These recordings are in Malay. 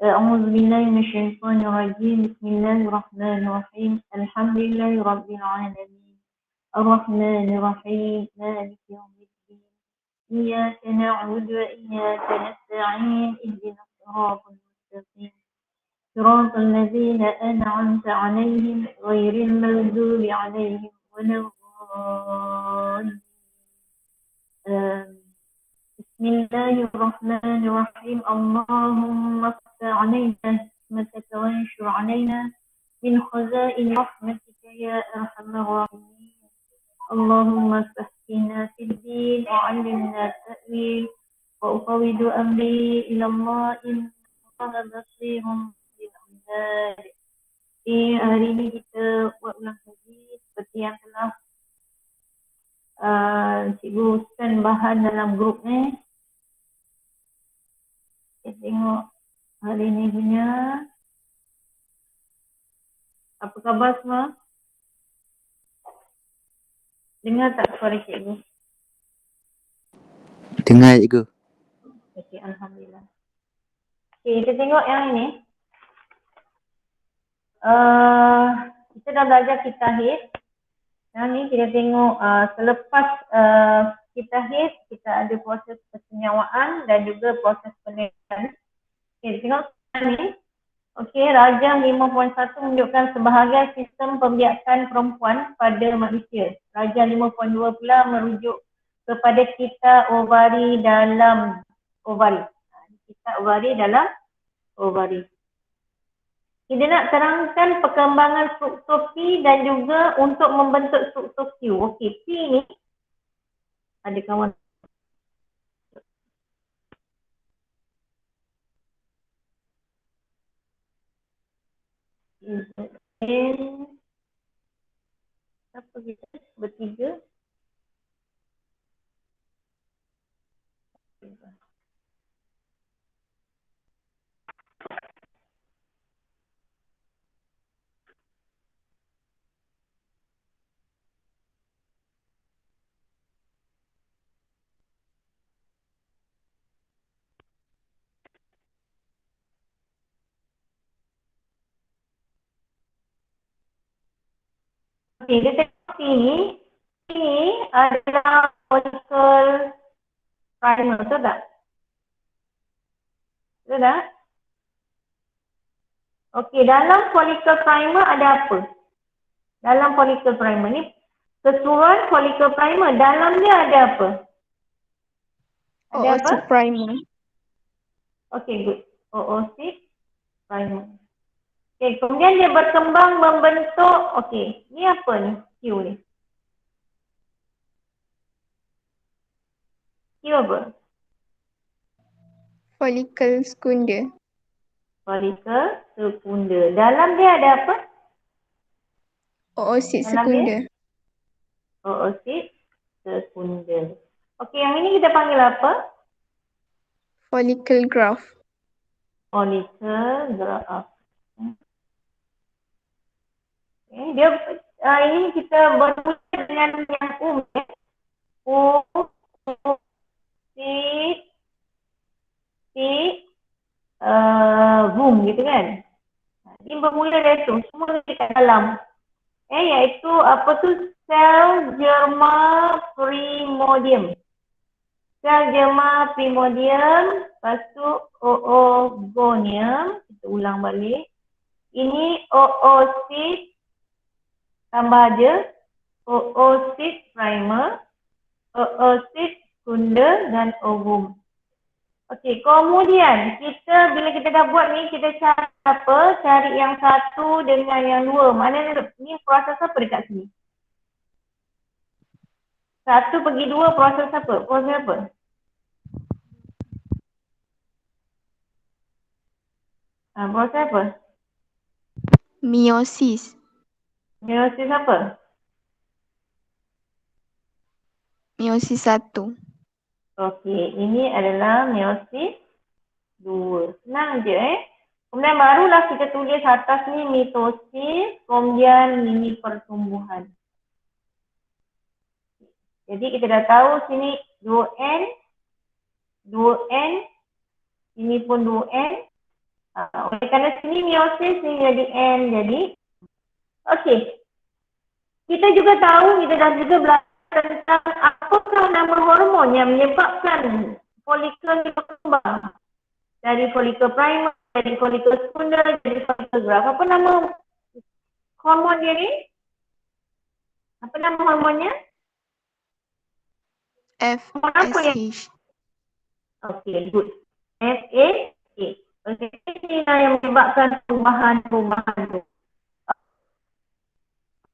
أعوذ بالله من الشيطان الرجيم. بسم الله الرحمن الرحيم. الحمد لله رب العالمين الرحمن الرحيم مالك يوم الدين إياك نعبد وإياك نستعين اهدنا الصراط المستقيم صراط الذين أنعمت عليهم غير المغضوب عليهم ولا الضالين. بسم الله الرحمن الرحيم. اللهم افتح علينا حكمتك وانشر علينا من خزائن رحمتك يا أرحم الراحمين. اللهم فقهنا في الدين وعلمنا التأويل وأفوض أمري إلى الله إن الله بصير بالعباد. Hari ini kita buat ulang kaji seperti yang telah cikgu send bahan dalam grup ni. Kita tengok hari ni punya. Apa khabar semua? Dengar tak suara cikgu? Dengar cikgu. Okey, Alhamdulillah. Okey, kita tengok yang ini. Kita dah belajar kitahid. Yang ni kita tengok selepas kitahid, kita ada proses persenyawaan dan juga proses penelitian. Okey, tengok ni. Okey, Rajah 5.1 menunjukkan sebahagian sistem pembiakan perempuan pada manusia. Rajah 5.2 pula merujuk kepada kita ovari dalam ovari. Kita ovari dalam ovari. Kita nak terangkan perkembangan struktur P dan juga untuk membentuk struktur Q. Okey, P ni ada kawan. Apa kita bertiga? Okey, kita tengok ini adalah follicle primer, betul tak? Betul tak? Okey, dalam follicle primer ada apa? Dalam follicle primer ni, keseluruhan follicle primer, dalam dia ada apa? Ada apa? OO6 primer. Okey, good. OO6 primer. Okey, kemudian dia berkembang membentuk, okey, ni apa ni? Q ni. Q apa? Follicle secunda. Follicle secunda. Dalam dia ada apa? OO6 Dalam secunda. OO6 secunda. Okey, yang ini kita panggil apa? Follicle graph. Follicle graph. Okay, dia ini kita bermula dengan yang boom gitu kan. Ini bermula dari tu, semua dekat dalam. Iaitu apa tu, sel germa primordium. Sel germa primordium, lepas tu oogonium, kita ulang balik. Ini OO6 tambah aja OO6 primer, OO6 secunda dan ovum. Okey, kemudian bila kita dah buat ni, kita cari apa? Cari yang satu dengan yang dua. Maknanya ni proses apa dekat sini? Satu pergi dua, proses apa? Proses apa? Proses apa? Meiosis. Meiosis apa? Meiosis 1. Okey, ini adalah meiosis 2. Senang je Kemudian barulah kita tulis atas ni mitosis, kemudian ini pertumbuhan. Jadi kita dah tahu sini 2N, 2N, ini pun 2N, Oleh kerana sini meiosis ni jadi N, jadi okey. Kita juga tahu, kita dah juga belajar tentang apakah nama hormon yang menyebabkan folikel ni berkembang. Dari folikel primer, dari folikel sekunder, dari folikel graf. Apa nama hormon dia ni? Apa nama hormonnya? FSH. Okey, good. FAH. Okey, ini yang menyebabkan perubahan-perubahan tu.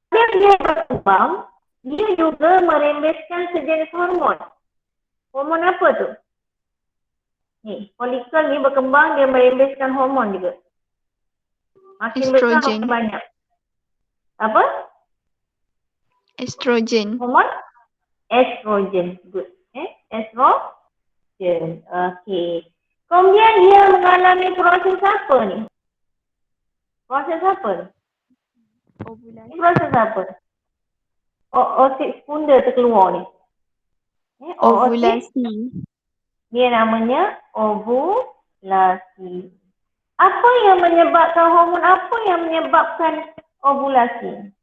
Yang dia berkembang, dia juga merembeskan sejenis hormon. Hormon apa tu? Ni, folikel ni berkembang, dia merembeskan hormon juga. Makin besar, Estrogen. makin banyak. Apa? Estrogen. Hormon? Estrogen. Good. Estrogen. Okey. Kemudian dia mengalami proses apa ni? Proses apa ni? Ovulasi. Proses apa? Oosit sekunder terkeluar ni. Oosit, Ovulasi. dia namanya ovulasi. Apa yang menyebabkan hormon apa yang menyebabkan ovulasi?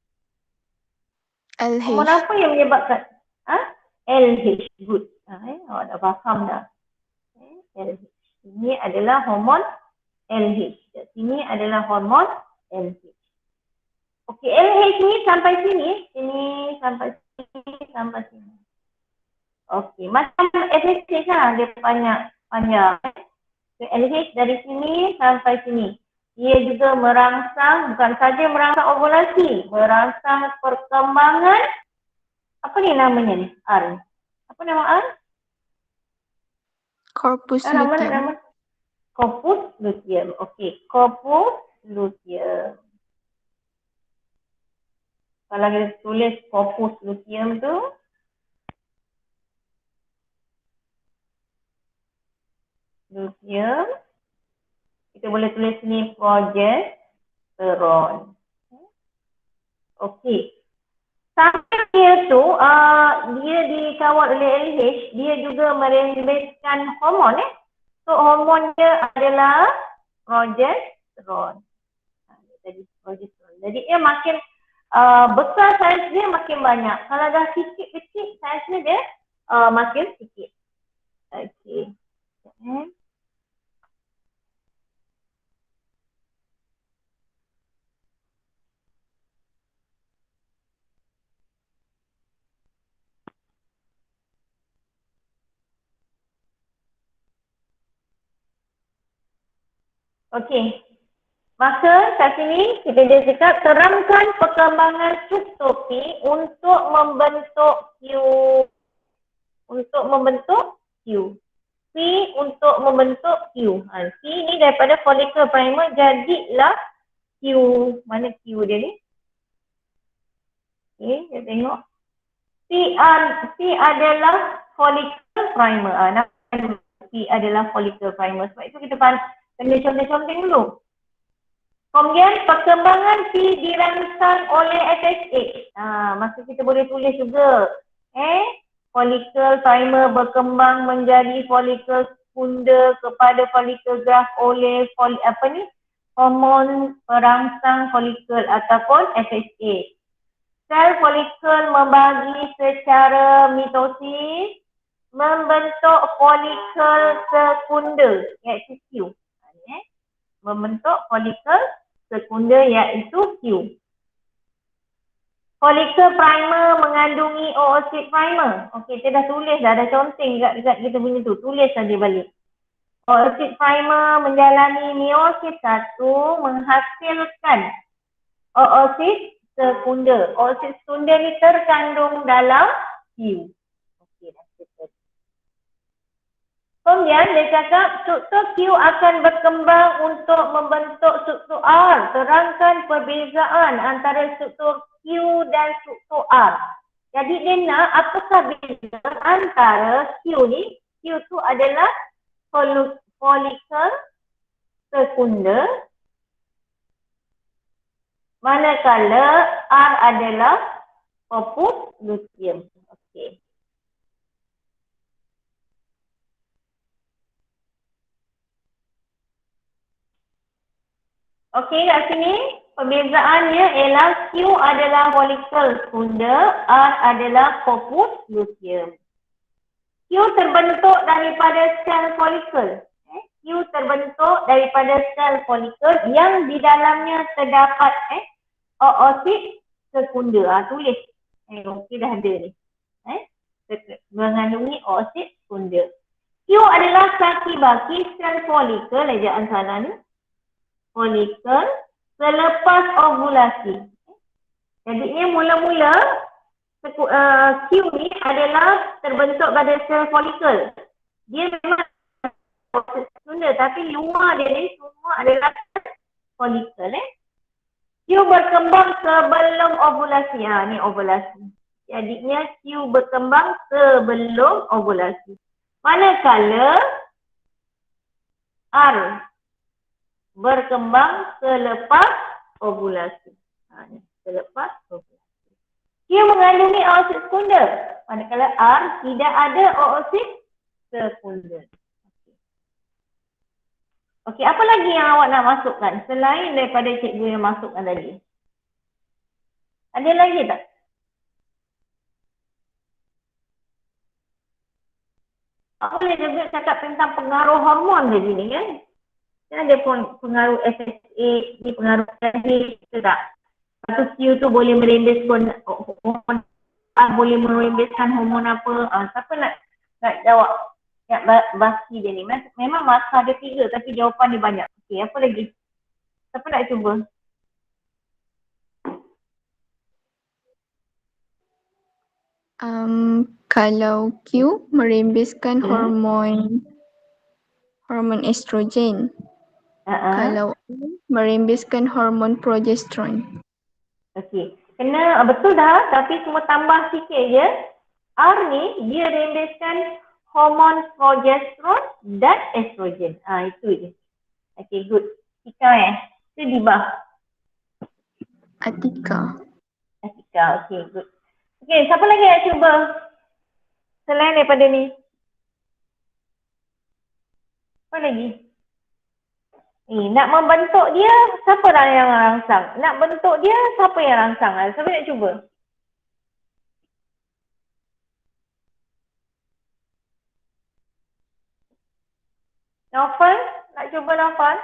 Hormon LH. apa yang menyebabkan? LH. Good. Awak dah faham dah. LH. Ini adalah hormon LH. Sini adalah hormon LH. Okey, LH ni sampai sini. Sini sampai sini, sampai sini. Okey, macam FSH lah. Dia panjang. Okay, LH dari sini sampai sini. Dia juga merangsang, bukan saja merangsang ovulasi, merangsang perkembangan, apa ni namanya ni? R. Apa nama R? Corpus luteum. Nama corpus luteum. Okey, corpus luteum. Kalau kita tulis corpus luteum tu, luteum, kita boleh tulis ni progesteron. Okey. Sampai dia tu, dia dikawal oleh LH, dia juga merembeskan hormon. So, hormon dia adalah progesteron. Jadi, dia makin besar saiz dia makin banyak. Kalau dah sikit kecil, saiznya dia makin sikit. Okey. Okey. Maka kat sini kita dia cakap terangkan perkembangan struktur P untuk membentuk Q. Untuk membentuk Q. P untuk membentuk Q. P ni daripada folikel primer jadilah Q. Mana Q dia ni? Okey, kita tengok. P adalah folikel primer. P adalah folikel primer. Sebab itu kita kena conteng-conteng dulu. Kemudian perkembangan P dirangsang oleh FSH. Maka kita boleh tulis juga. Folikel primer berkembang menjadi folikel sekunder kepada folikel graf oleh hormon perangsang folikel ataupun FSH. Sel folikel membagi secara mitosis membentuk folikel sekunder iaitu Q. Membentuk folikel sekunder iaitu Q. Folikel primer mengandungi oosit primer. Okey, kita dah tulis dah, ada conteng dekat kita punya tu. Tulis saja balik. Oosit primer menjalani meiosis 1 menghasilkan oosit sekunder. Oosit sekunder ni terkandung dalam Q. Okey, dah cukup. Kemudian dia cakap struktur Q akan berkembang untuk membentuk struktur R. Terangkan perbezaan antara struktur Q dan struktur R. Jadi dia nak apakah beza antara Q ni? Q tu adalah folikel sekunder. Manakala R adalah corpus luteum. Okey. Okey, kat sini perbezaannya ialah Q adalah follicle sekunda, R adalah corpus luteum. Q terbentuk daripada sel follicle. Q terbentuk daripada sel follicle yang di dalamnya terdapat oosit sekunda. Tulis. Okey, dah ada ni. Mengandungi oosit sekunda. Q adalah kaki baki sel follicle, ejaan salah ni. Follicle selepas ovulasi. Jadinya mula-mula Q ni adalah terbentuk pada sel follicle. Dia memang sekunda tapi luar dia ni semua adalah follicle. Q berkembang sebelum ovulasi. Ni ovulasi. Jadinya Q berkembang sebelum ovulasi. Manakala R berkembang selepas ovulasi. Selepas ovulasi. Q mengandungi oosit sekunda. Manakala R tidak ada oosit sekunda. Okey, apa lagi yang awak nak masukkan selain daripada cikgu yang masukkan tadi? Ada lagi tak? Awak boleh juga cakap tentang pengaruh hormon ke sini kan? Ada pun pengaruh FSH, ni pengaruh FSH ke tak? Lepas tu Q tu boleh merembeskan hormon, boleh merembeskan hormon apa? Siapa nak jawab? Yang baki dia ni. Memang masa ada 3 tapi jawapan dia banyak. Okey, apa lagi? Siapa nak cuba? Kalau Q merembeskan hormon estrogen. Kalau A merembeskan hormon progesteron. Okey. Kena betul dah tapi semua tambah sikit je. R ni dia rembeskan hormon progesteron dan estrogen. Itu je. Okey, good. Tika Itu Dibah. Atika. Okey, good. Okey, siapa lagi nak cuba? Selain daripada ni. Apa lagi? Nak membentuk dia, siapa yang rangsang? Nak bentuk dia, siapa yang rangsang? Siapa nak cuba? Naufal? Nak cuba Naufal?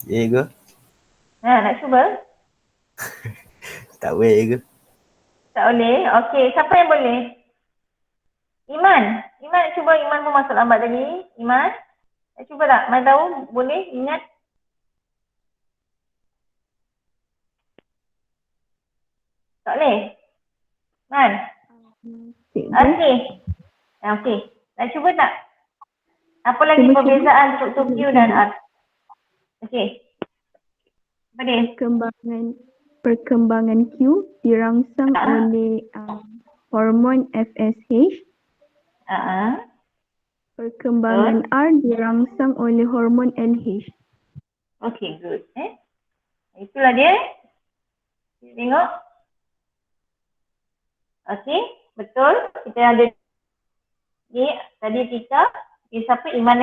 Ya ke? Nak cuba? Tak boleh ke? Tak boleh? Okey, siapa yang boleh? Iman nak cuba. Iman pun masuk lambat tadi. Iman? Nak cuba tak? Iman tahu? Boleh? Ingat? Tak boleh? Iman? Okey. Okey. Nak cuba tak? Apa lagi perbezaan struktur Q dan R? Okey. Apa dia? Perkembangan Q dirangsang oleh hormon FSH. Perkembangan R dirangsang oleh hormon LH. Okey, good. Itulah dia. Tengok. Okey, betul. Kita ada ni tadi Tika. Siapa? Iman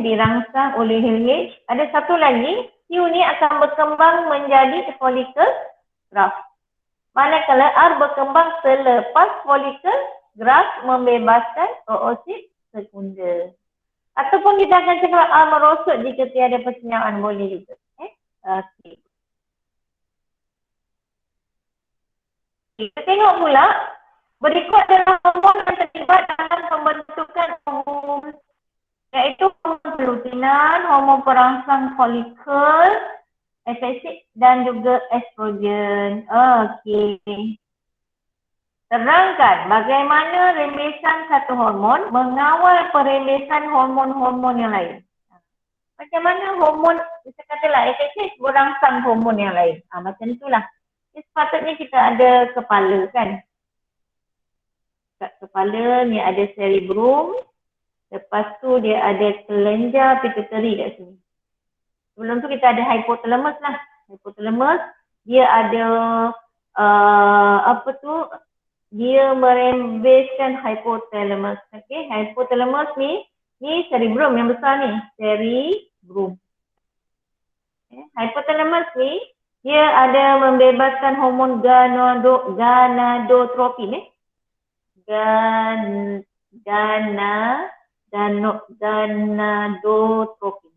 dirangsang oleh LH. Ada satu lagi. Q ni akan berkembang menjadi follicle graft. Manakala R berkembang selepas follicle graft membebaskan oosit sekunda. Ataupun kita akan cakap R merosot jika tiada persenyawaan, boleh juga. Okey. Kita tengok pula berikut adalah hormon yang terlibat dalam pembentukan hormon, iaitu hormon lutein, hormon perangsang folikel, FSH dan juga estrogen. Okey. Terangkan bagaimana rembesan satu hormon mengawal perembesan hormon-hormon yang lain. Macam mana hormon, kita katalah FSH merangsang hormon yang lain. Macam itulah. Sepatutnya kita ada kepala kan. Kat kepala ni ada cerebrum. Lepas tu dia ada kelenjar pituitary kat sini. Sebelum tu kita ada hypothalamus lah. Hypothalamus dia ada dia merembeskan hypothalamus. Okey, hypothalamus ni Ni cerebrum yang besar ni, cerebrum. Hypothalamus ni dia ada membebaskan hormon gonadotropin gonadotropin.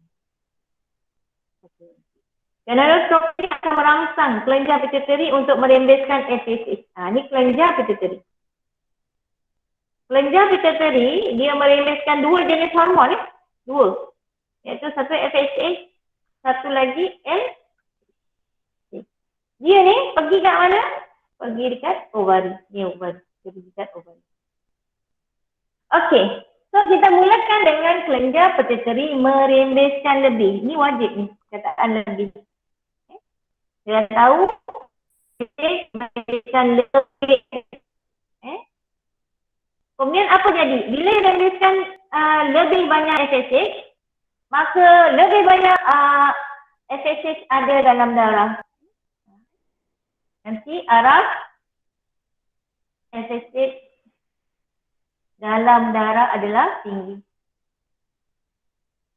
Gonadotropin akan merangsang kelenjar pituitari untuk merembeskan FSH. Ni kelenjar pituitari. Kelenjar pituitari dia merembeskan dua jenis hormon dua. Iaitu satu FSH, satu lagi LH. Dia ni pergi kat mana? Pergi dekat ovari. Ni ovari. Dia pergi dekat ovari. Okey. So kita mulakan dengan kelenjar pituitari merembeskan lebih. Ni wajib ni. Kataan lebih. Dia tahu merembeskan lebih. Kemudian apa jadi? Bila merembeskan lebih banyak FSH, maka lebih banyak FSH ada dalam darah. Nanti araf FSH dalam darah adalah tinggi.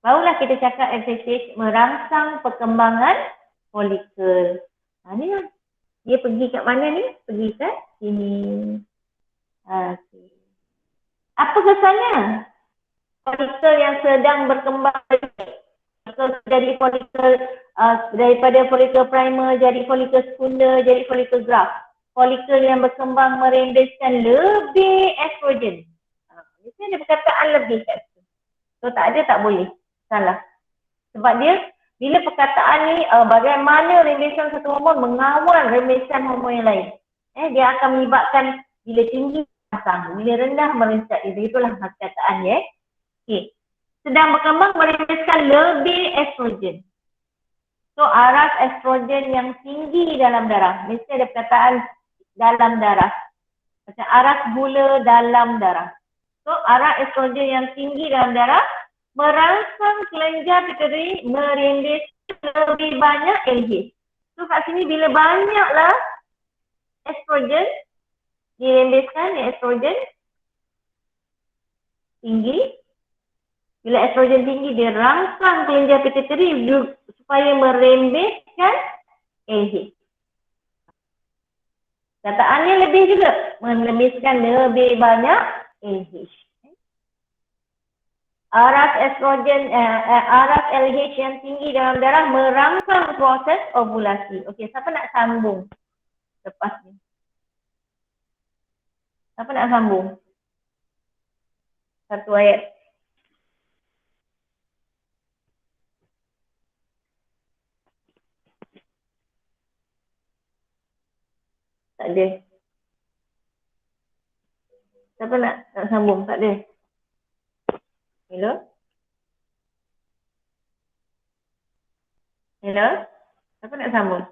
Barulah kita cakap FSH merangsang perkembangan folikel. Ni lah. Dia pergi kat mana ni? Pergi kat sini. Okay. Apa kesannya? Folikel yang sedang berkembang jadi folikel daripada folikel primer jadi folikel sekunder jadi folikel graft. Folikel yang berkembang merembeskan lebih estrogen. Mesti ada perkataan lebih kat situ. So tak ada tak boleh. Salah. Sebab dia bila perkataan ni bagaimana rembesan satu hormon mengawal rembesan hormon yang lain. Dia akan menyebabkan bila tinggi pasang, bila rendah merencat. Itulah perkataan dia. Okey. Sedang berkembang merembeskan lebih estrogen. So aras estrogen yang tinggi dalam darah. Mesti ada perkataan dalam darah. Macam aras gula dalam darah. So aras estrogen yang tinggi dalam darah merangsang kelenjar pituitari merembeskan lebih banyak LH. So kat sini bila banyaklah estrogen dirembeskan, estrogen tinggi. Bila estrogen tinggi, dia rangsang kelenjar pituitari supaya merembeskan LH. Kataannya lebih juga, merembeskan lebih banyak LH. Aras estrogen, aras LH yang tinggi dalam darah merangsang proses ovulasi. Okey, siapa nak sambung lepas ni? Siapa nak sambung? Satu ayat. Tak ada. Siapa nak sambung? Tak ada. Hello? Hello? Siapa nak sambung?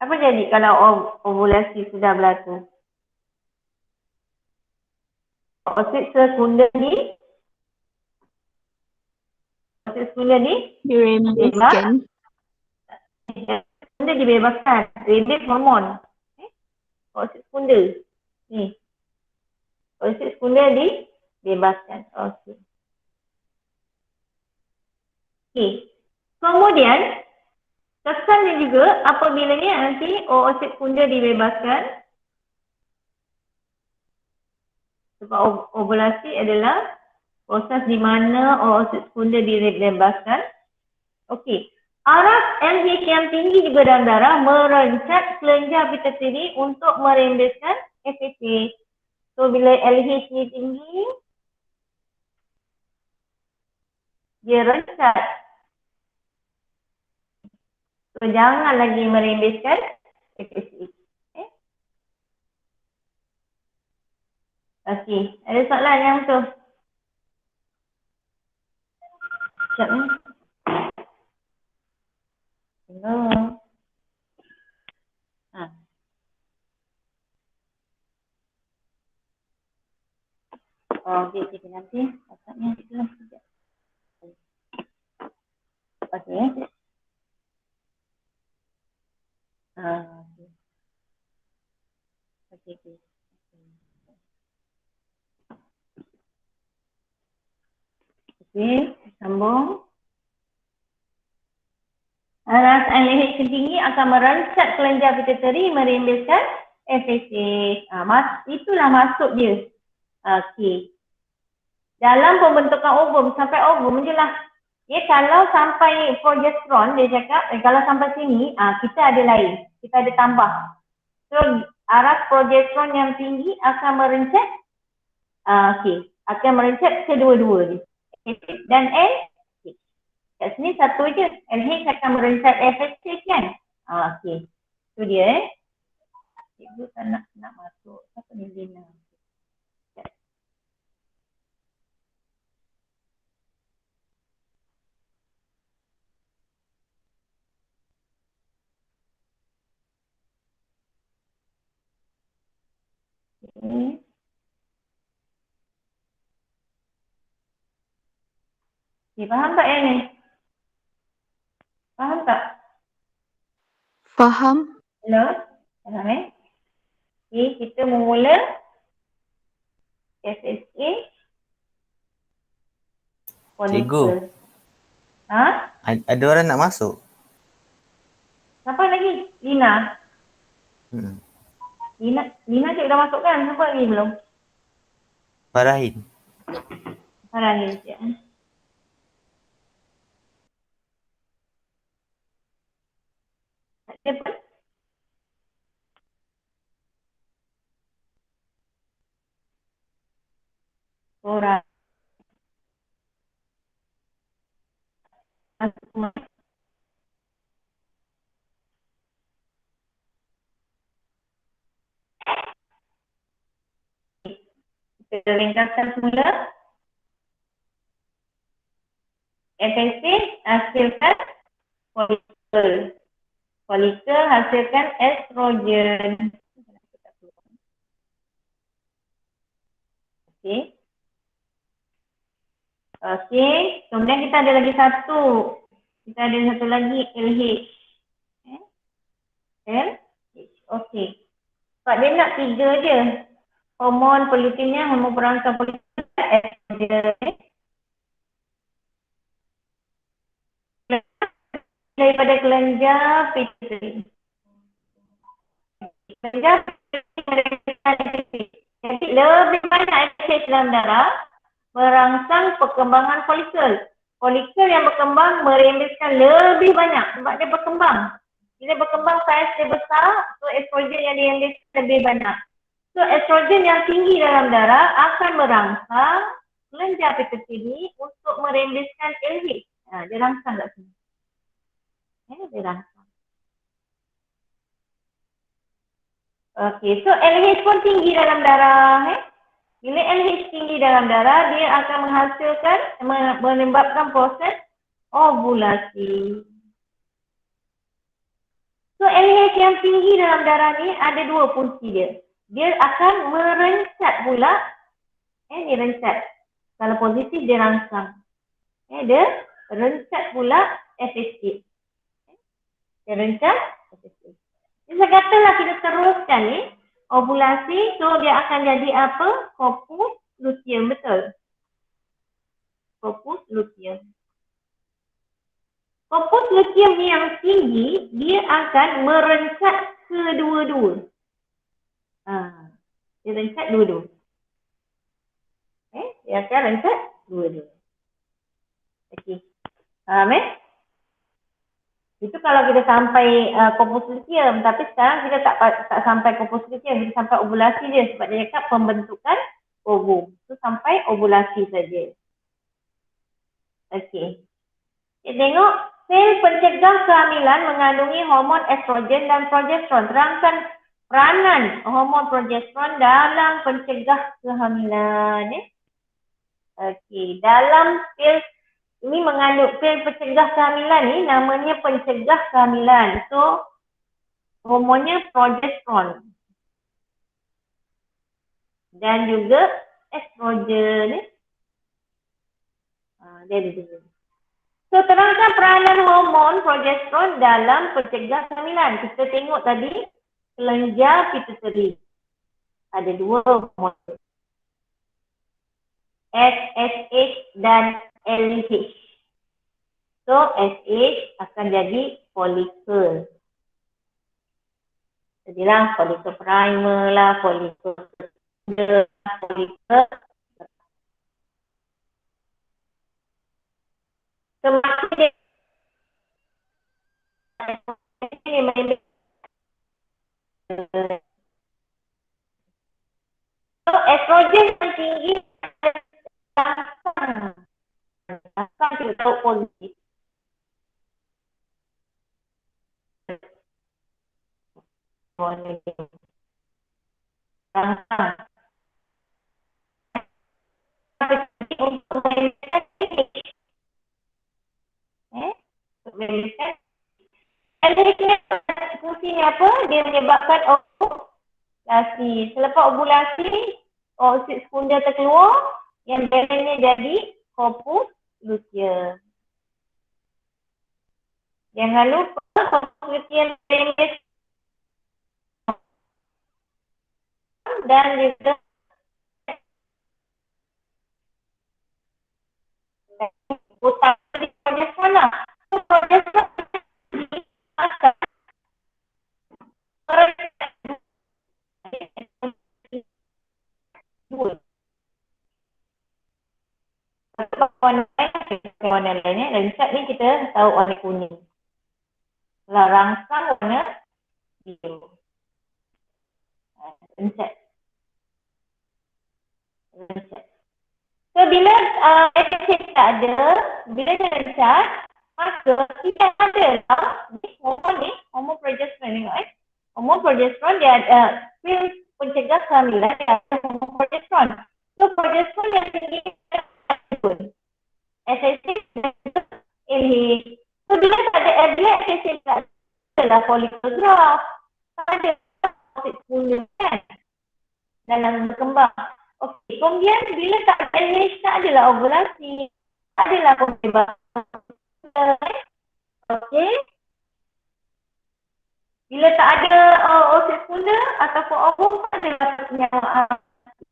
Apa jadi kalau ovulasi sudah berlaku? Oosit sekunder ni dirembeskan. Sekunder dibebaskan. Release hormon. Oosit sekunder. Ni. Oosit sekunder dibebaskan. Okey. Okey. Kemudian kesannya juga apabila ni nanti oosit sekunder dibebaskan. Sebab ovulasi adalah proses di mana oosit sekunder dibebaskan. Okey. Aras LH yang tinggi juga dalam darah merencat kelenjar pituitari untuk merembeskan FSH. So bila LH ni tinggi, dia rencat. So jangan lagi merembeskan FSH. Okey, ada soalan yang tu? Sekejap ni. Hello. Okey, nanti pasaknya itu lah sekejap. Okey. Okey. Okey, sambung. Ras LH tinggi akan merencat kelenjar pituitari merimbaskan FSH. Itulah maksud dia. Okey. Dalam pembentukan ovum, sampai ovum je lah. Ya, kalau sampai progesteron, dia cakap, kalau sampai sini, kita ada lain. Kita ada tambah. So, aras progesteron yang tinggi akan merencat, akan merencat kedua-dua ni. Dan LH. Kat sini satu je. LH akan merencat FSH kan? Okey. Itu dia Cikgu tak nak masuk. Siapa ni Lina? Okay. Faham tak yang ni? Faham tak? Faham. Hello? Faham Okay, kita memula FSA Cikgu. Ada orang nak masuk. Siapa lagi? Lina. Lina cik dah masuk kan? Siapa lagi belum? Farahin. Farahin cik. Tak ada pun. Orang. Kita ringkaskan semula. FSA hasilkan folikel. Folikel hasilkan estrogen. Okey. Okey. Kemudian kita ada lagi satu. Kita ada satu lagi LH. LH. Okey. Sebab dia nak 3 je. Hormon politinnya, hormon perangsang politin, estrogen. Daripada kelenjar pituitari. Kelenjar pituitari. Jadi lebih banyak FSH dalam darah merangsang perkembangan folikel. Folikel yang berkembang merimbaskan lebih banyak sebab dia berkembang. Bila berkembang saiz dia besar, so estrogen yang diimbaskan lebih banyak. So estrogen yang tinggi dalam darah akan merangsang kelenjar pituitari untuk merimbaskan LH. Dia rangsang kat sini. Dia rangsang. Okey, so LH pun tinggi dalam darah. Bila LH tinggi dalam darah, dia akan menghasilkan, menyebabkan proses ovulasi. So LH yang tinggi dalam darah ni ada 2 fungsi dia. Dia akan merencat pula, dia rencat. Kalau positif dia rangsang. Dia rencat pula FSH. Dia rencat FSH. Jadi saya katalah kita teruskan ni, ovulasi, so dia akan jadi apa? Corpus luteum, betul? Corpus luteum. Corpus luteum ni yang tinggi, dia akan merencat kedua-dua. Dia rencat dua-dua. Dia akan rencat dua-dua. Okey. Itu kalau kita sampai corpus luteum, tapi sekarang kita tak sampai corpus luteum, kita sampai ovulasi je sebab dia cakap pembentukan ovum. Itu sampai ovulasi saja. Okey. Kita tengok sel pencegah kehamilan mengandungi hormon estrogen dan progesteron. Terangkan peranan hormon progesteron dalam pencegah kehamilan. Okey, dalam sel ini mengandung pil pencegah kehamilan ni namanya pencegah kehamilan. So hormonnya progesteron dan juga estrogen. Dia ada dua. So terangkan peranan hormon progesteron dalam pencegah kehamilan. Kita tengok tadi kelenjar pituitari. Ada 2 hormon. FSH dan LH. So SH akan jadi folikel. Jadilah folikel primer lah, folikel sekundar, folikel. Semakin dia so estrogen yang tinggi akan kita tahu positif. Fungsinya apa? Dia menyebabkan ovulasi. Selepas ovulasi, oksid sekunder terkeluar, yang barannya jadi corpus-luteum. Jangan lupa corpus-luteum dan juga utama di progesteron lah. So, progesteron warna lainnya, rencak ni kita tahu warna kuning. Kalau rangsang warna biru. Rencak. So bila FSH tak ada, bila dia rencak, maka kita ada lah hormon progesteron ni, hormon progesteron dia ada pil pencegah kehamilan, dia ada hormon progesteron. So progesteron yang tinggi FSH LH. So bila tak ada FSH tak ada lah follicle growth, tak ada oksid sekunder kan dalam berkembang. Okey, kemudian bila tak ada LH, tak adalah ovulasi, tak adalah pembebasan. Okey. Bila tak ada oksid sekunder ataupun ovum, tak adalah persenyawaan.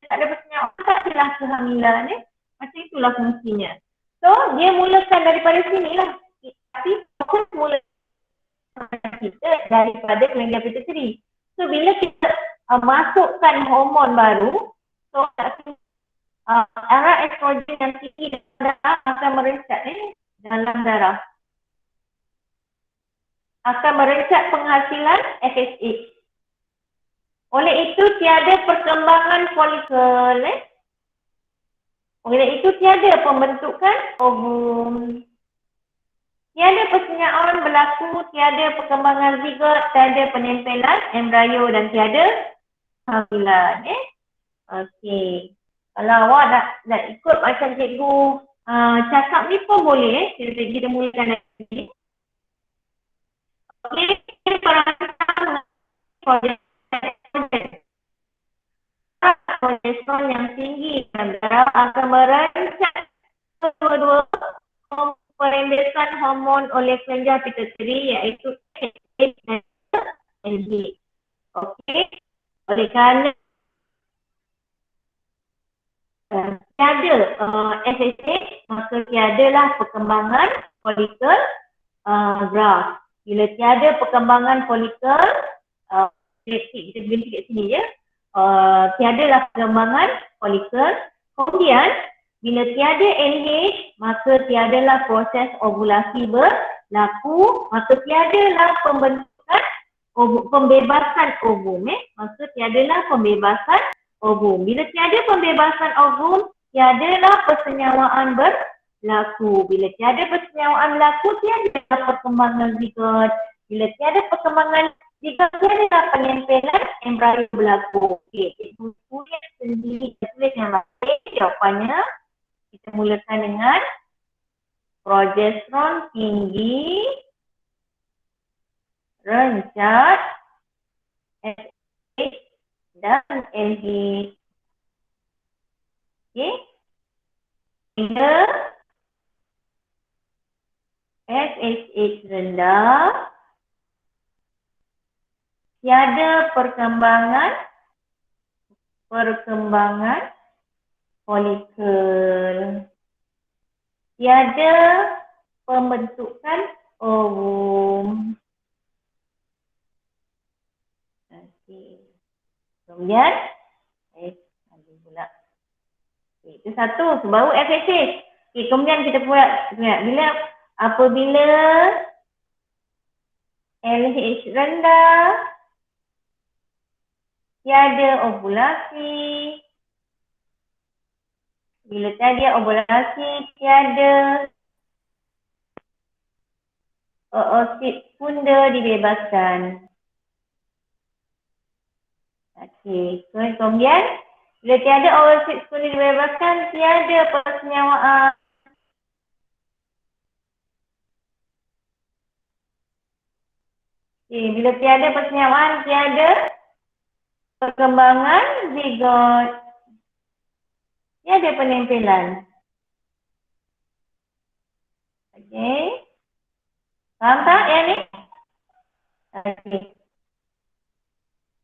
Tak ada persenyawaan, tak adalah kehamilan. Macam itulah fungsinya. So, dia mulakan daripada sinilah. Tapi, fokus mula kita daripada kelenjar pituitary. So, bila kita masukkan hormon baru, so, arah estrogen yang tinggi dalam darah akan merencak dalam darah. Akan merencak penghasilan FSH. Oleh itu, tiada perkembangan folikel. Oleh itu, tiada pembentukan ovum. Tiada persenyawaan berlaku, tiada perkembangan zigot, tiada penempelan embrio dan tiada kehamilan. Okey. Kalau awak nak ikut macam cikgu cakap ni pun boleh. Kita mulakan lagi. Okey, perangsang progesteron yang tinggi dalam darah akan merancang kedua-dua perembesan hormon oleh kelenjar pituitary iaitu FSH dan LH. Okey. Oleh kerana tiada FSH, maka tiadalah perkembangan folikel growth. Bila tiada perkembangan folikel, kita berhenti kat sini je. Tiadalah perkembangan folikel. Kemudian, bila tiada LH, maka tiadalah proses ovulasi berlaku, maka tiadalah pembebasan ovum. Maka tiadalah pembebasan ovum. Bila tiada pembebasan ovum, tiadalah persenyawaan berlaku. Bila tiada persenyawaan berlaku, tiadalah perkembangan zigot. Bila tiada perkembangan zigot, tiadalah penempelan embrio berlaku. Okey, cikgu tulis sendiri, tulis yang baik. Jawapannya, kita mulakan dengan progesteron tinggi, rencat, FSH dan LH. Okey. Bila FSH rendah, tiada perkembangan folikel. tiada pembentukan ovum. Okey. Kemudian, ada pula. Itu satu, baru efektif. Okey, kemudian kita pula apabila LH rendah, tiada ovulasi. Bila tiada ovulasi, tiada oosit punda dibebaskan. Okey, kemudian bila tiada oosit punda dibebaskan, tiada persenyawaan. Okey, bila tiada persenyawaan, tiada perkembangan zigot. Tiada penempelan. Okey. Faham tak yang ni? Okey.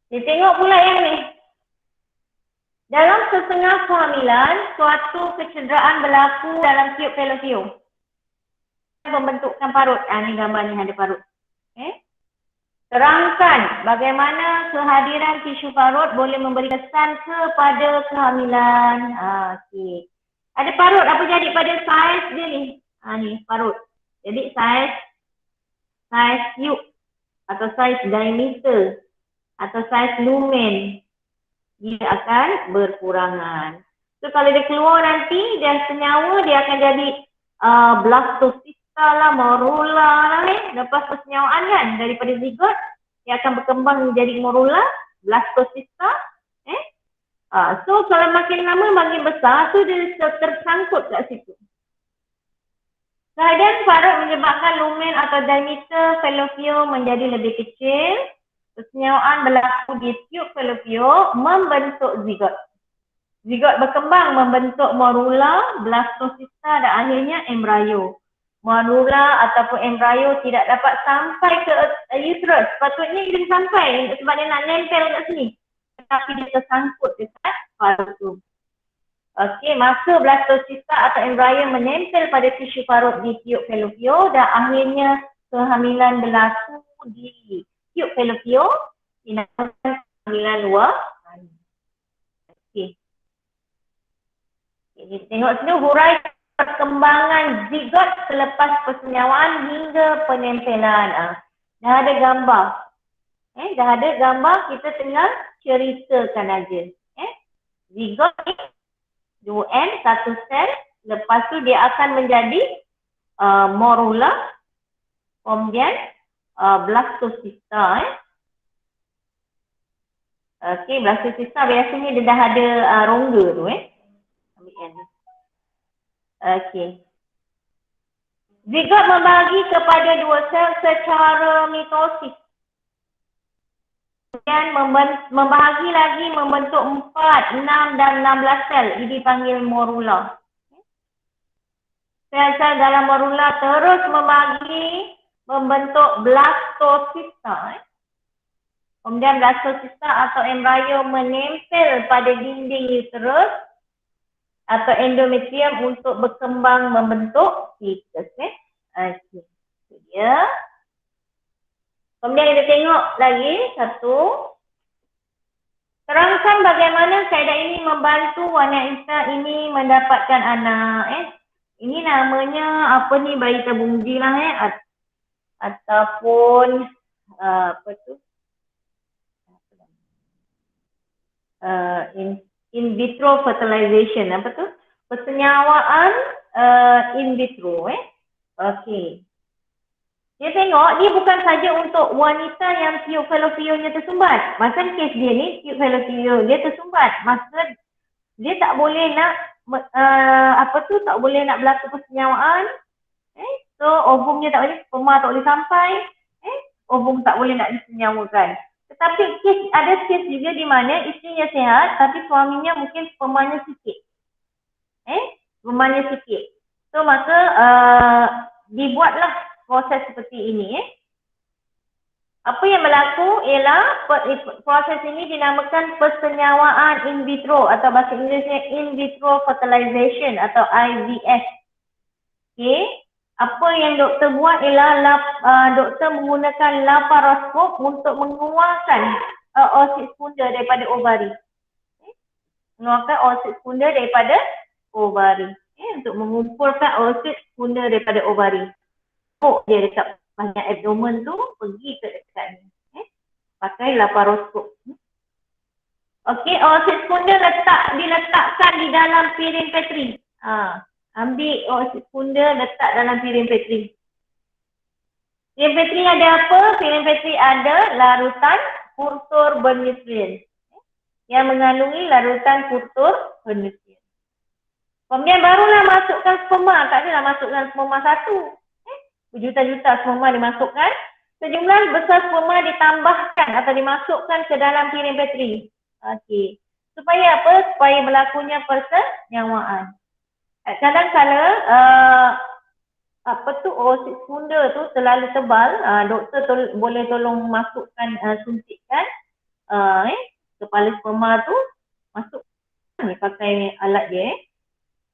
Kita tengok pula yang ni. Dalam setengah kehamilan, suatu kecederaan berlaku dalam tiub fallopian. Pembentukan parut. Ni gambar ni ada parut. Okay. Terangkan bagaimana kehadiran tisu parut boleh memberi kesan kepada kehamilan. Okey. Ada parut, apa jadi pada saiz dia ni? Ni parut. Jadi saiz tiub atau saiz diameter atau saiz lumen dia akan berkurangan. So kalau dia keluar nanti, dia senyawa, dia akan jadi blastocista lah, morula lah lepas persenyawaan kan, daripada zigot dia akan berkembang menjadi morula, blastocista. So kalau makin lama makin besar, so dia tersangkut kat situ. Kehadiran parut menyebabkan lumen atau diameter fallopian menjadi lebih kecil. Persenyawaan berlaku di tiub fallopian membentuk zigot. Zigot berkembang membentuk morula, blastocista dan akhirnya embryo. Morula ataupun embryo tidak dapat sampai ke uterus. Sepatutnya dia sampai sebab dia nak nempel kat sini. Tetapi dia tersangkut dekat parut tu. Okey, maka blastocista atau embryo menempel pada tisu parut di tiub fallopian dan akhirnya kehamilan berlaku di tiub fallopian dinamakan kehamilan luar. Okey. Kita tengok sini hurai perkembangan zigot selepas persenyawaan hingga penempelan. Dah ada gambar. Dah ada gambar, kita tengah ceritakan aja. Zigot ni 2N, satu sel. Lepas tu dia akan menjadi morula. Kemudian blastocista. Okey, blastocista biasanya dia dah ada rongga tu. Ambil yang ni. Okey. Zigot membagi kepada dua sel secara mitosis. Kemudian membahagi lagi membentuk 4, 6 dan 16 sel. Ini dipanggil morula. Sel-sel dalam morula terus membagi membentuk blastocista. Kemudian blastocista atau embryo menempel pada dinding uterus atau endometrium untuk berkembang membentuk fetus. Okey. Itu dia. Kemudian kita tengok lagi satu. Terangkan bagaimana kaedah ini membantu wanita ini mendapatkan anak. Ini namanya apa ni, bayi tabung uji lah ataupun apa tu? In vitro fertilization. Apa tu? Persenyawaan in vitro. Okey. Dia tengok, dia bukan saja untuk wanita yang tiub fallopiannya tersumbat. Masa kes dia ni, tiub fallopian dia tersumbat. Maka dia tak boleh nak tak boleh nak berlaku persenyawaan. So ovumnya tak boleh, sperma tak boleh sampai. Ovum tak boleh nak disenyawakan. Tetapi ada kes juga di mana isterinya sihat tapi suaminya mungkin spermanya sikit. Spermanya sikit. So maka dibuatlah proses seperti ini. Apa yang berlaku ialah proses ini dinamakan persenyawaan in vitro atau bahasa Inggerisnya in vitro fertilization atau IVF. Okey. Apa yang doktor buat ialah doktor menggunakan laparoskop untuk mengeluarkan oosit sekundar daripada ovari. Mengeluarkan oosit sekundar daripada ovari. Untuk mengumpulkan oosit sekundar daripada ovari. Dia dekat bahagian abdomen tu pergi ke dekat ni. Pakai laparoskop. Okey, oosit sekundar diletakkan di dalam piring Petri. Ambil oosit sekundar letak dalam piring Petri. Piring Petri ada apa? Piring Petri ada larutan kultur bernutrien yang mengandungi larutan kultur bernutrien. Kemudian barulah masukkan sperma. Tak adalah masukkan sperma satu. Berjuta-juta sperma dimasukkan. Sejumlah besar sperma ditambahkan atau dimasukkan ke dalam piring Petri. Okey. Supaya apa? Supaya berlakunya persenyawaan. Kadang-kala oosit sekundar tu terlalu tebal, doktor boleh tolong masukkan suntikkan kepala sperma tu masuk ni pakai alat dia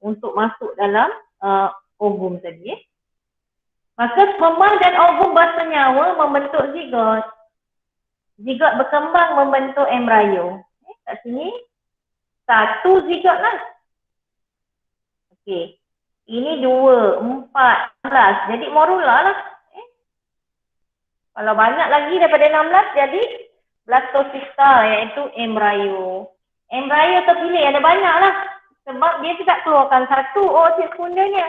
untuk masuk dalam ovum tadi. Maka sperma dan ovum bersenyawa membentuk zigot. Zigot berkembang membentuk embrio. Kat sini satu zigot lah. Okey. Ini 2, 4, 16. Jadi morula lah. Kalau banyak lagi daripada 16 jadi blastocista iaitu embrio. Embrio terpilih ada banyak lah. Sebab dia tidak keluarkan satu oosit sekundarnya.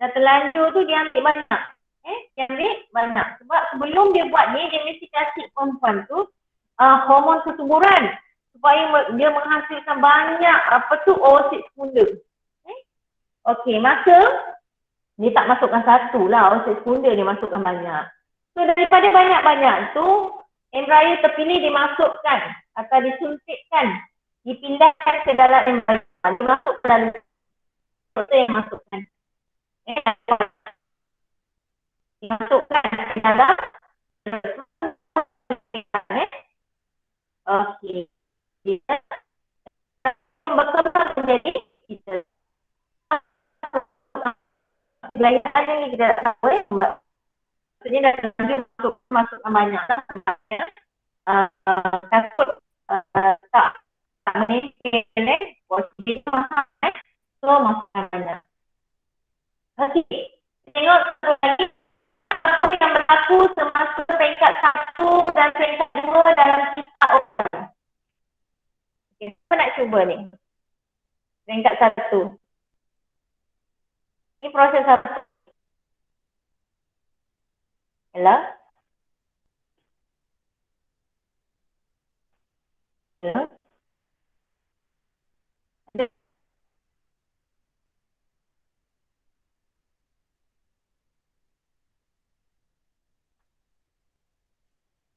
Dah terlanjur tu dia ambil banyak. Dia ambil banyak. Sebab sebelum dia buat ni dia mesti kasih perempuan tu hormon kesuburan. Supaya dia menghasilkan banyak oosit sekundar. Okey, maka dia tak masukkan satu lah, oosit sekundar dia masukkan banyak. So daripada banyak-banyak tu, embrio terpilih dimasukkan atau disuntikkan, dipindahkan ke dalam embrio. Dimasuk ke dalam doktor yang masukkan. Dimasukkan ke dalam okey. Dia berkembang menjadi kita. Belayaan ni kita tak tahu sebab maksudnya dah masukkan banyak takut tak menipis positif tu so masukkan banyak. Okey, tengok satu lagi apa yang berlaku semasa peringkat 1 dan peringkat 2 dalam kisah ovulasi. Okey, apa nak cuba ni? Peringkat 1. Ini proses apa? Hello? Hello?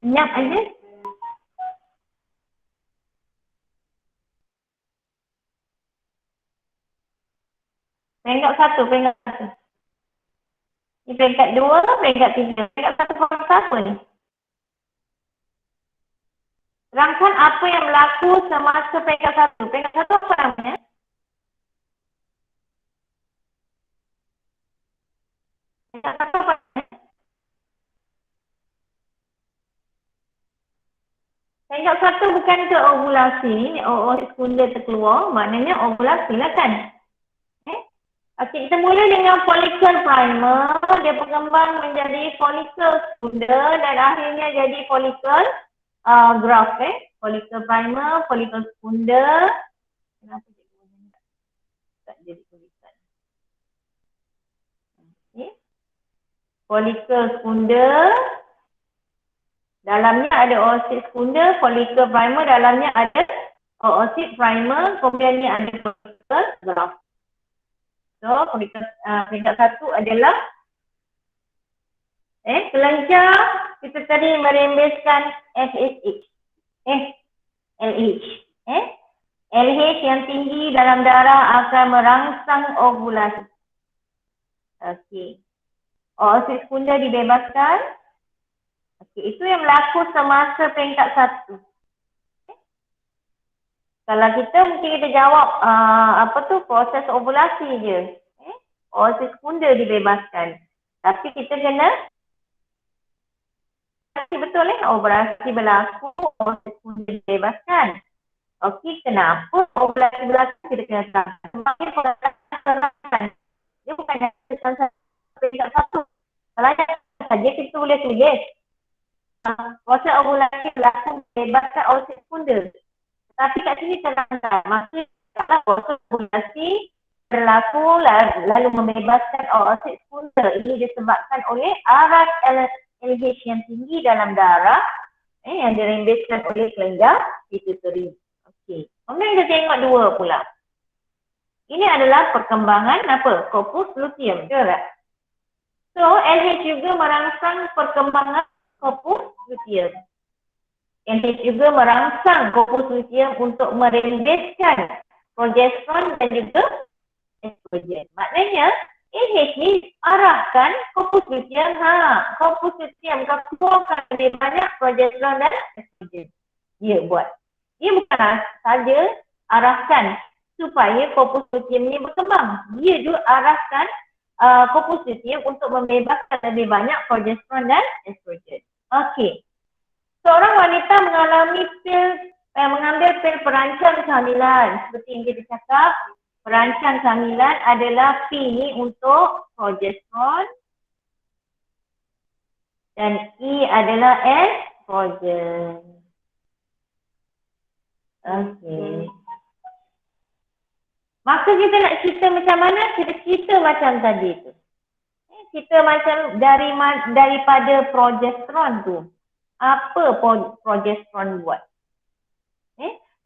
Senyap aja. Peringkat 1, peringkat 1. Ini peringkat 2, peringkat 3. Peringkat 1 proses apa ni? Terangkan apa yang berlaku semasa peringkat 1. Peringkat 1 apa namanya? Peringkat 1 apa namanya? Peringkat 1 bukan ke ovulasi. Oosit sekundar terkeluar. Maknanya ovulasi lah kan? Okey, kita mula dengan follicle primer. Dia berkembang menjadi follicle sekundar dan akhirnya jadi follicle graft. Follicle primer, follicle sekundar. Kenapa dia tak jadi tulisan? Okey. Follicle sekundar. Dalamnya ada oosit sekundar, follicle primer dalamnya ada oosit primer, kemudian ni ada follicle graft. So, peringkat 1 adalah kelenjar kita tadi merembeskan FSH. LH. LH yang tinggi dalam darah akan merangsang ovulasi. Okey. Oosit sekundar dibebaskan. Okey, itu yang berlaku semasa peringkat 1. Kalau kita mungkin kita jawab proses ovulasi je. oosit sekunder dibebaskan. Tapi kita kena betul operasi berlaku, oosit sekunder dibebaskan. Okey, kenapa operasi berlaku kita kena tahu? Sebab dia pengertian. Dia bukan satu. Kalau saja kita boleh tulis. Proses ovulasi berlaku bebaskan oosit sekunder. Tapi kat sini terangkan. Maksudnya proses ovulasi berlaku lalu membebaskan oosit sekunder. Ini disebabkan oleh aras LH yang tinggi dalam darah yang dirembeskan oleh kelenjar pituitari. Okey. Kemudian kita tengok dua pula. Ini adalah perkembangan apa? Corpus luteum. Betul tak? So, LH juga merangsang perkembangan corpus luteum. LH juga merangsang corpus luteum untuk merembeskan progesteron dan juga estrogen. Maknanya, LH ni arahkan corpus luteum. Corpus luteum kumpulkan lebih banyak progesteron dan estrogen. Dia buat. Dia bukan saja arahkan supaya corpus luteum ni berkembang. Dia juga arahkan corpus luteum untuk membebaskan lebih banyak progesteron dan estrogen. Okey. Seorang wanita mengambil pil perancang kehamilan. Seperti yang kita cakap, perancang kehamilan adalah pil ni untuk progesteron dan E adalah estrogen. Okey. Maka kita nak cerita macam mana? Kita cerita macam tadi tu. Kita macam daripada progesteron tu. Apa progesteron buat?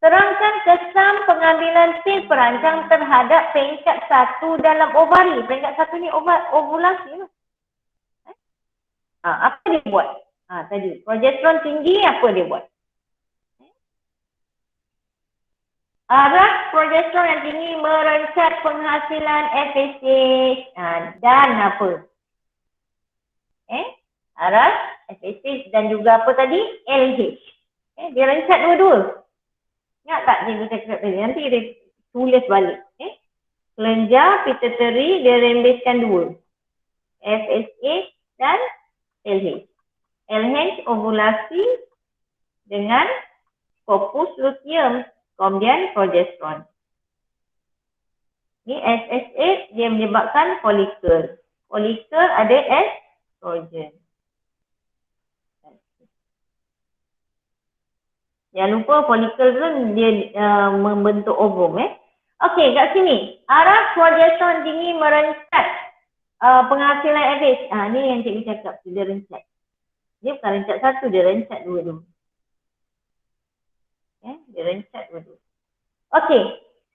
Terangkan kesan pengambilan pil perancang terhadap peringkat 1 dalam ovari. Peringkat 1 ni ovulasi. Apa dia buat? Tadi progesteron tinggi, apa dia buat? Arah progesteron yang tinggi merencat penghasilan FSH dan apa? Arah FSH dan juga apa tadi? LH. Dia rencat dua-dua. Ingat tak dia cakap tadi? Nanti dia tulis balik. Kelenjar pituitari dia rembeskan dua. FSH dan LH. LH ovulasi dengan corpus luteum. Kemudian progesteron. Ini FSH dia menyebabkan folikel. Folikel ada estrogen. Jangan lupa folikel tu dia membentuk ovum. Okey, kat sini. Arah progesteron tinggi merencat penghasilan FSH. Ni yang cikgu cakap. Dia rencat. Dia bukan rencat satu, dia rencat dua-dua. Dia rencat dulu. Okey.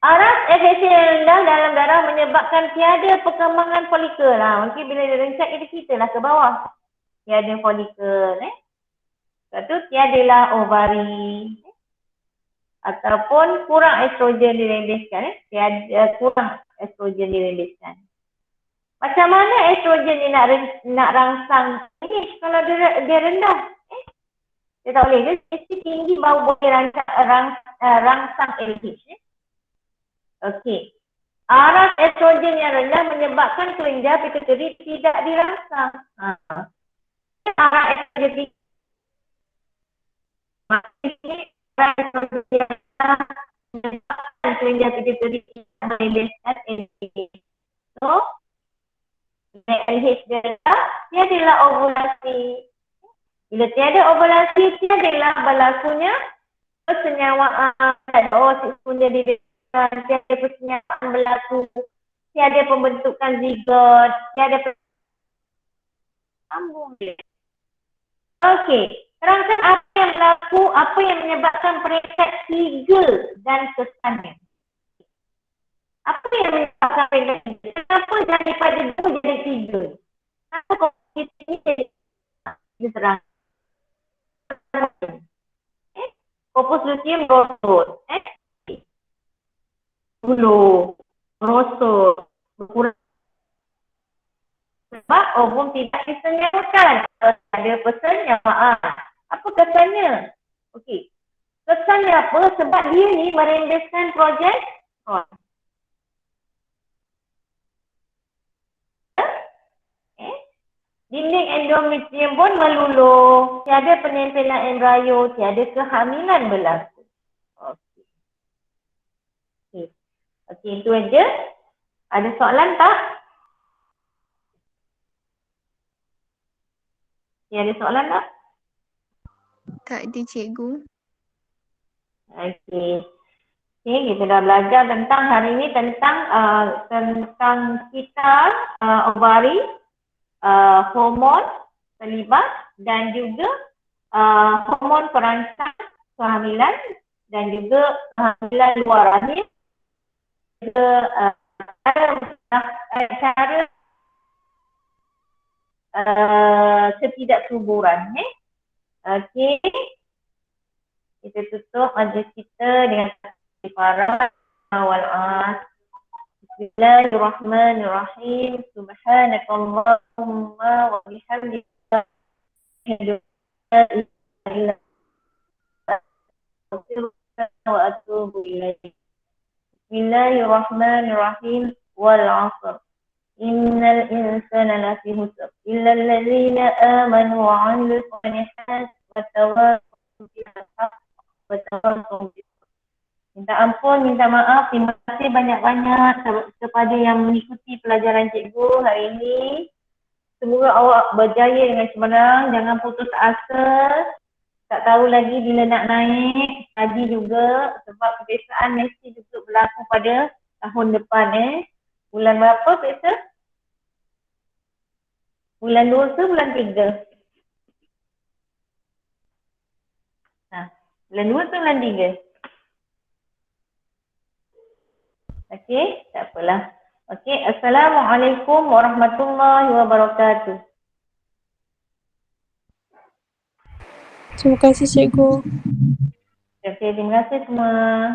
Aras FSH yang rendah dalam darah menyebabkan tiada perkembangan folikel. Mungkin bila dia rencat, kita lah ke bawah. Tiada folikel. Lepas tu tiadalah ovari. Ataupun kurang estrogen dirembeskan. Tiada kurang estrogen dirembeskan. Macam mana estrogen ni nak rangsang kalau dia rendah? Dia tak boleh. Dia mesti tinggi baru boleh rangsang LH. Okey. Aras estrogen yang rendah menyebabkan kelenjar pituitari tidak dirangsang. Aras estrogen tinggi. Maksudnya aras estrogen yang rendah menyebabkan kelenjar pituitari tidak merembeskan LH. So, LH dia rendah, dia adalah ovulasi. Bila tiada ovulasi, tiadalah berlakunya persenyawaan, oosit sekunder dibebaskan, tiada persenyawaan berlaku, tiada pembentukan zigot, tiada sambung dia. Okey, terangkan apa yang berlaku, apa yang menyebabkan peringkat 3 dan kesannya. Apa yang menyebabkan peringkat 3? Kenapa daripada 2 jadi 3? Kenapa kondisi ini jadi terang? Corpus luteum merosot. Dulu merosot. Berkurang. Sebab ovum tidak disenyawakan. Ada persenyawaan. Apa kesannya? Okey. Kesannya apa? Sebab dia ni merembeskan progesteron. Dinding endometrium pun meluluh. Tiada penempelan embryo, tiada kehamilan berlaku. Okey. Okey. Okey, itu aja. Ada soalan tak? Ya, ada soalan tak? Tak ada cikgu. Okey. Okey, kita dah belajar tentang hari ini tentang kita ovari, hormon terlibat dan juga hormon perangsang kehamilan dan juga kehamilan luar rahim. Juga cara ketidaksuburan. Okey. Kita tutup majlis kita dengan ibarat wal as. Bismillahirrahmanirrahim. Subhanakallahumma wa bihamdika asyhadu an la ilaha illa anta wa atubu ilaik. Bismillahirrahmanirrahim. Wal 'asr. Innal insana lafi khusr illa alladhina amanu wa 'amilus solihati wa tawassaw bil haqq. Minta ampun, minta maaf, terima kasih banyak-banyak kepada yang mengikuti pelajaran cikgu hari ini. Semoga awak berjaya dengan cemerlang, jangan putus asa. Tak tahu lagi bila nak naik, tadi juga sebab kebiasaan mesti juga berlaku pada tahun depan. Bulan berapa biasa? Bulan 2 ke bulan 3? Bulan 2 ke bulan 3? Okey, tak apalah. Okey, Assalamualaikum warahmatullahi wabarakatuh. Terima kasih cikgu. Okey, terima kasih semua.